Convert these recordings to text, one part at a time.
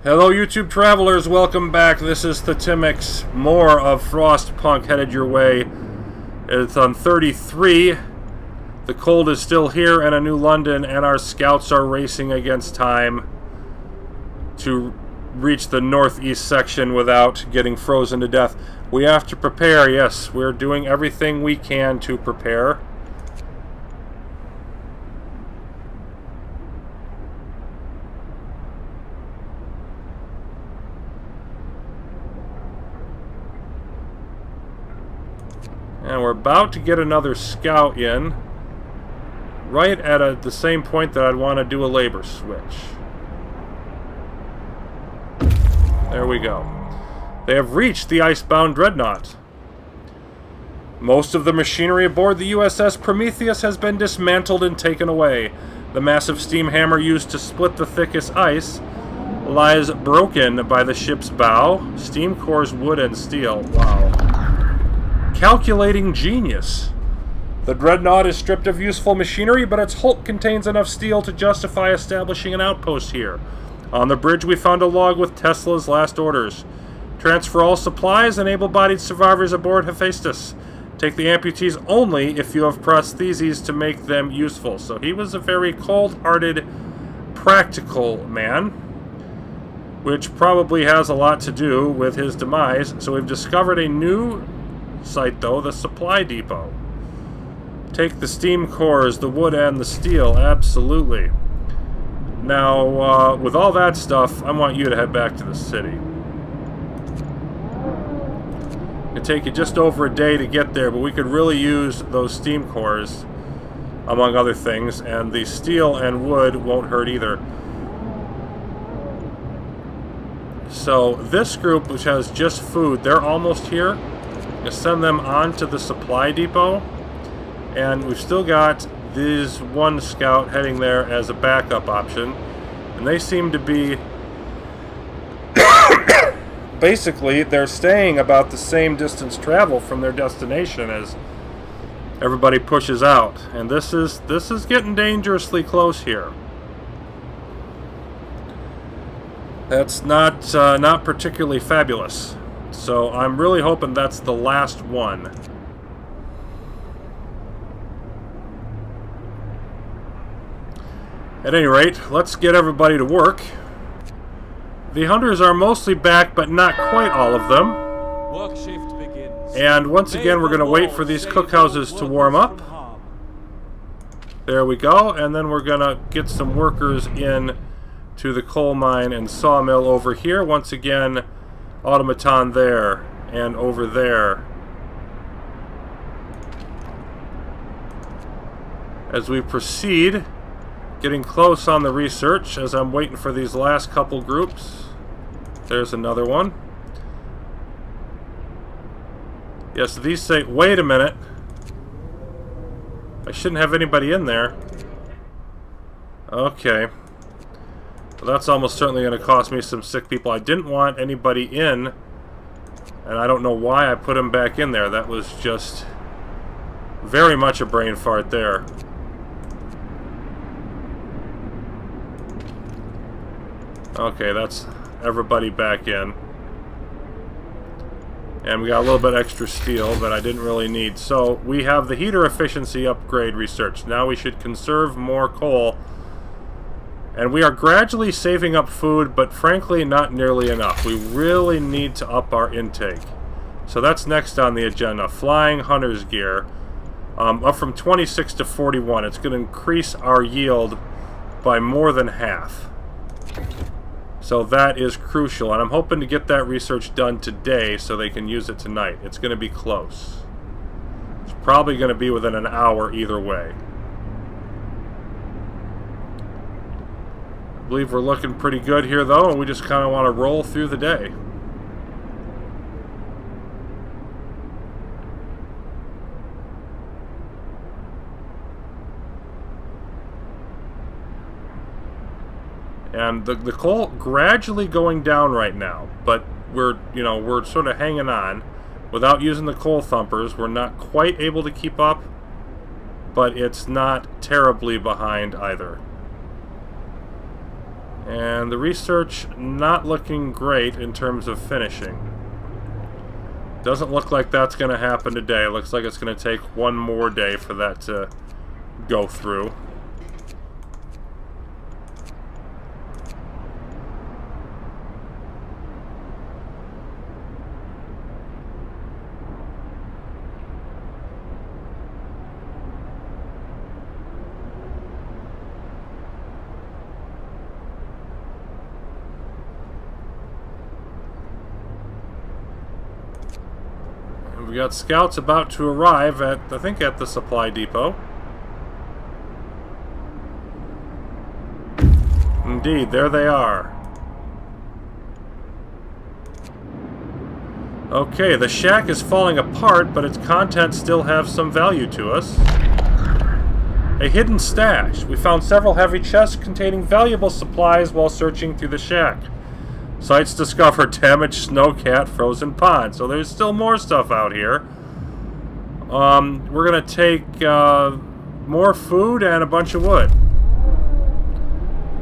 Hello YouTube travelers, welcome back. This is the Timix. More of Frostpunk headed your way. It's on 33. The cold is still here in a New London, and our scouts are racing against time to reach the northeast section without getting frozen to death. We have to prepare, yes, we're doing everything we can to prepare. And we're about to get another scout in, right at the same point that I'd want to do a labor switch. There we go. They have reached the icebound dreadnought. Most of the machinery aboard the USS Prometheus has been dismantled and taken away. The massive steam hammer used to split the thickest ice lies broken by the ship's bow, steam cores, wood, and steel. Wow. Calculating genius. The dreadnought is stripped of useful machinery, but its hulk contains enough steel to justify establishing an outpost here. On the bridge we found a log with Tesla's last orders. Transfer all supplies and able-bodied survivors aboard Hephaestus. Take the amputees only if you have prostheses to make them useful. So he was a very cold-hearted, practical man, which probably has a lot to do with his demise. So we've discovered a new site, though, the supply depot. Take the steam cores, the wood, and the steel, absolutely. Now, with all that stuff, I want you to head back to the city. It'll take you just over a day to get there, but we could really use those steam cores, among other things, and the steel and wood won't hurt either. So, this group, which has just food, they're almost here. Send them on to the supply depot, and we've still got this one scout heading there as a backup option, and they seem to be basically they're staying about the same distance travel from their destination as everybody pushes out, and this is getting dangerously close here. That's not particularly fabulous. So I'm really hoping that's the last one. At any rate, let's get everybody to work. The hunters are mostly back, but not quite all of them. Work shift begins. And once again, we're going to wait for these cookhouses to warm up. There we go. And then we're going to get some workers in to the coal mine and sawmill over here. Once again, automaton there and over there. As we proceed, getting close on the research as I'm waiting for these last couple groups. There's another one. Yes, these say, wait a minute. I shouldn't have anybody in there. Okay. Well, that's almost certainly going to cost me some sick people. I didn't want anybody in, and I don't know why I put him back in there. That was just very much a brain fart there. Okay, that's everybody back in. And we got a little bit extra steel that I didn't really need. So we have the heater efficiency upgrade research. Now we should conserve more coal. And we are gradually saving up food, but frankly not nearly enough. We really need to up our intake. So that's next on the agenda. Flying hunter's gear. Up from 26 to 41. It's going to increase our yield by more than half. So that is crucial. And I'm hoping to get that research done today so they can use it tonight. It's going to be close. It's probably going to be within an hour either way. I believe we're looking pretty good here, though, and we just kind of want to roll through the day. And the coal gradually going down right now, but we're sort of hanging on without using the coal thumpers. We're not quite able to keep up, but it's not terribly behind either. And the research not looking great in terms of finishing. Doesn't look like that's going to happen today. It looks like it's going to take one more day for that to go through. We got scouts about to arrive at, I think, at the supply depot. Indeed, there they are. Okay, the shack is falling apart, but its contents still have some value to us. A hidden stash. We found several heavy chests containing valuable supplies while searching through the shack. Sites discovered damaged snowcat frozen pond. So there's still more stuff out here. We're going to take more food and a bunch of wood.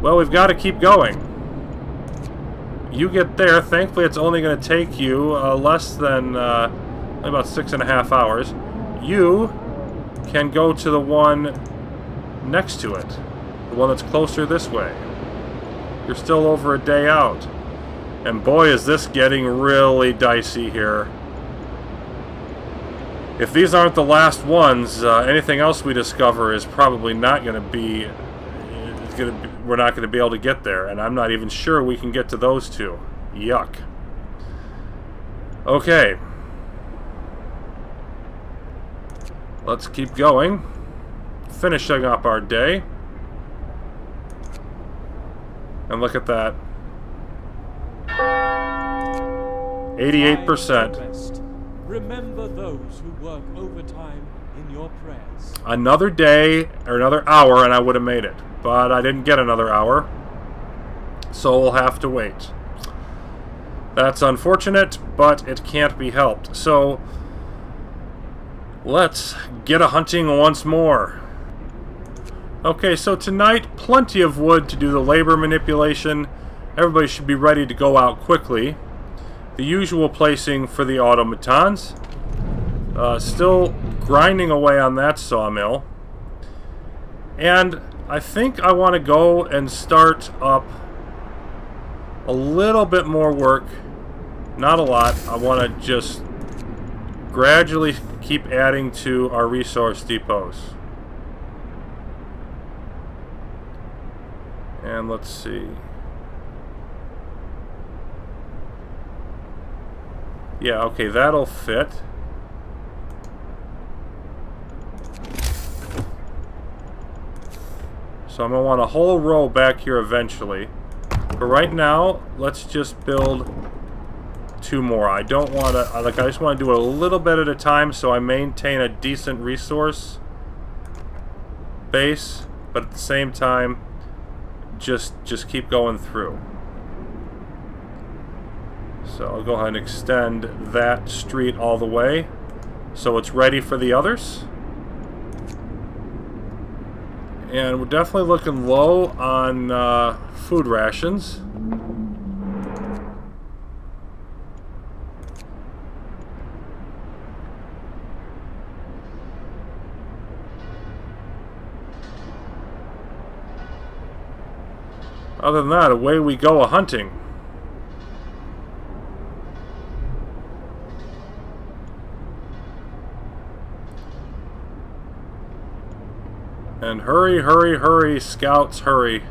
Well, we've got to keep going. You get there. Thankfully, it's only going to take you less than about 6.5 hours. You can go to the one next to it. The one that's closer this way. You're still over a day out. And boy, is this getting really dicey here. If these aren't the last ones, anything else we discover is probably not going to be... we're not going to be able to get there. And I'm not even sure we can get to those two. Yuck. Okay. Let's keep going. Finishing up our day. And look at that. 88%. Remember those who work overtime in your prayers. Another day, or another hour, and I would have made it. But I didn't get another hour. So we'll have to wait. That's unfortunate, but it can't be helped. So, let's get a hunting once more. Okay, so tonight, plenty of wood to do the labor manipulation. Everybody should be ready to go out quickly. The usual placing for the automatons. Still grinding away on that sawmill. And I think I want to go and start up a little bit more work. Not a lot. I want to just gradually keep adding to our resource depots. And let's see. Yeah, okay, that'll fit. So I'm going to want a whole row back here eventually. But right now, let's just build 2 more. I don't want to, I just want to do it a little bit at a time so I maintain a decent resource base, but at the same time, just keep going through. So I'll go ahead and extend that street all the way so it's ready for the others. And we're definitely looking low on food rations. Other than that, away we go a-hunting. And hurry, hurry, hurry, scouts, hurry.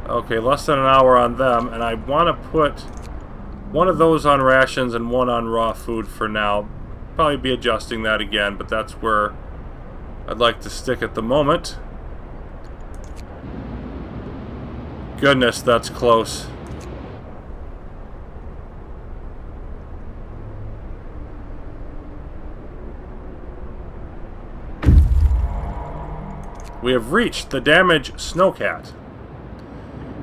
Okay, less than an hour on them, and I want to put one of those on rations and one on raw food for now. Probably be adjusting that again, but that's where I'd like to stick at the moment. Goodness, that's close. We have reached the damaged snowcat.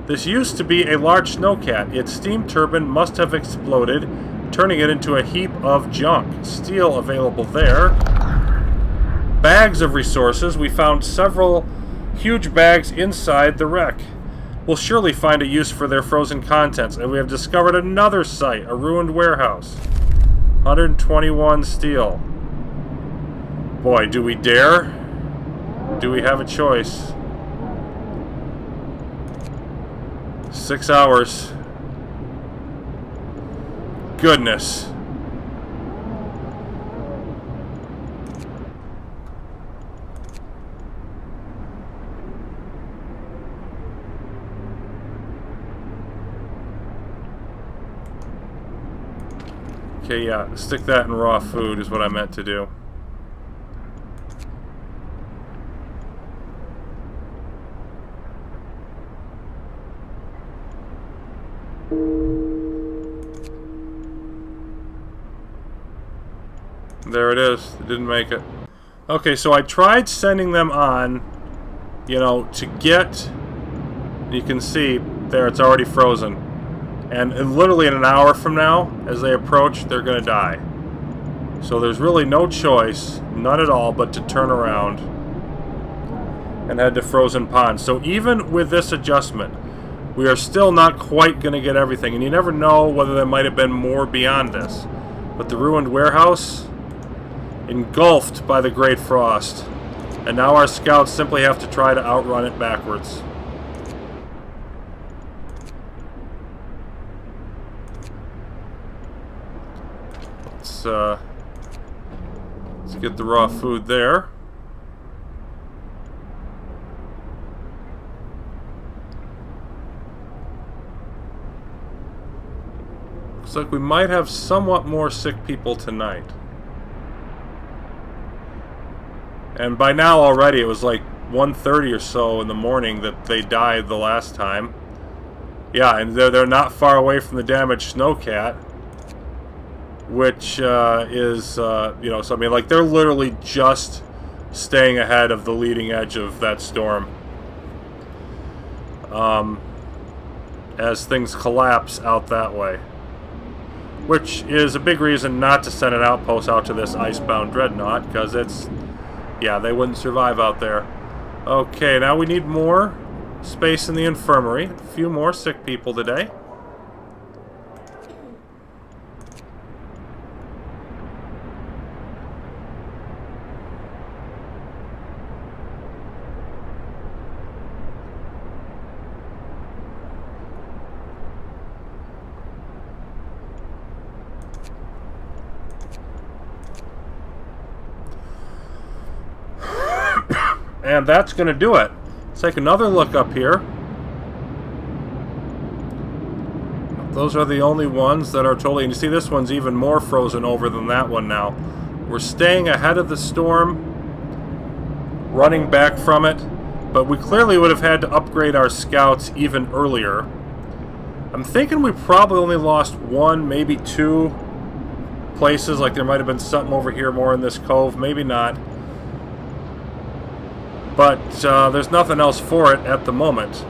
This used to be a large snowcat. Its steam turbine must have exploded, turning it into a heap of junk. Steel available there. bags of resources. We found several huge bags inside the wreck. We'll surely find a use for their frozen contents. And we have discovered another site, a ruined warehouse. 121 steel. Boy, do we dare? Do we have a choice? 6 hours. Goodness. Okay, yeah, stick that in raw food is what I meant to do. There it is. It didn't make it. Okay, so I tried sending them on, you know, to get... You can see there, it's already frozen. And literally in an hour from now, as they approach, they're going to die. So there's really no choice, none at all, but to turn around and head to Frozen Pond. So even with this adjustment, we are still not quite going to get everything. And you never know whether there might have been more beyond this. But the ruined warehouse, engulfed by the Great Frost. And now our scouts simply have to try to outrun it backwards. Let's get the raw food there. Looks like we might have somewhat more sick people tonight. And by now already it was like 1:30 or so in the morning that they died the last time. Yeah, and they're not far away from the damaged snowcat. Which is, you know, so I mean, like, they're literally just staying ahead of the leading edge of that storm. As things collapse out that way. Which is a big reason not to send an outpost out to this icebound dreadnought, because it's, yeah, they wouldn't survive out there. Okay, now we need more space in the infirmary. A few more sick people today. And that's going to do it. Let's take another look up here. Those are the only ones that are totally... And you see this one's even more frozen over than that one now. We're staying ahead of the storm, running back from it, but we clearly would have had to upgrade our scouts even earlier. I'm thinking we probably only lost one, maybe two places. Like there might have been something over here more in this cove. Maybe not. But there's nothing else for it at the moment.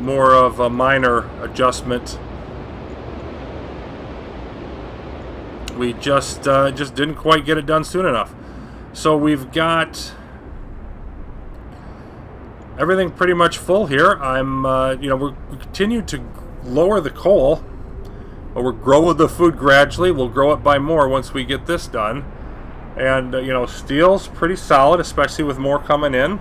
More of a minor adjustment. We just didn't quite get it done soon enough. So we've got everything pretty much full here. You know, we continue to lower the coal, but we're growing the food gradually. We'll grow it by more once we get this done. And, you know, steel's pretty solid, especially with more coming in.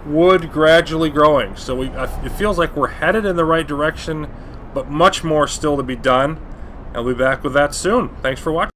Wood gradually growing. So it feels like we're headed in the right direction, but much more still to be done. I'll be back with that soon. Thanks for watching.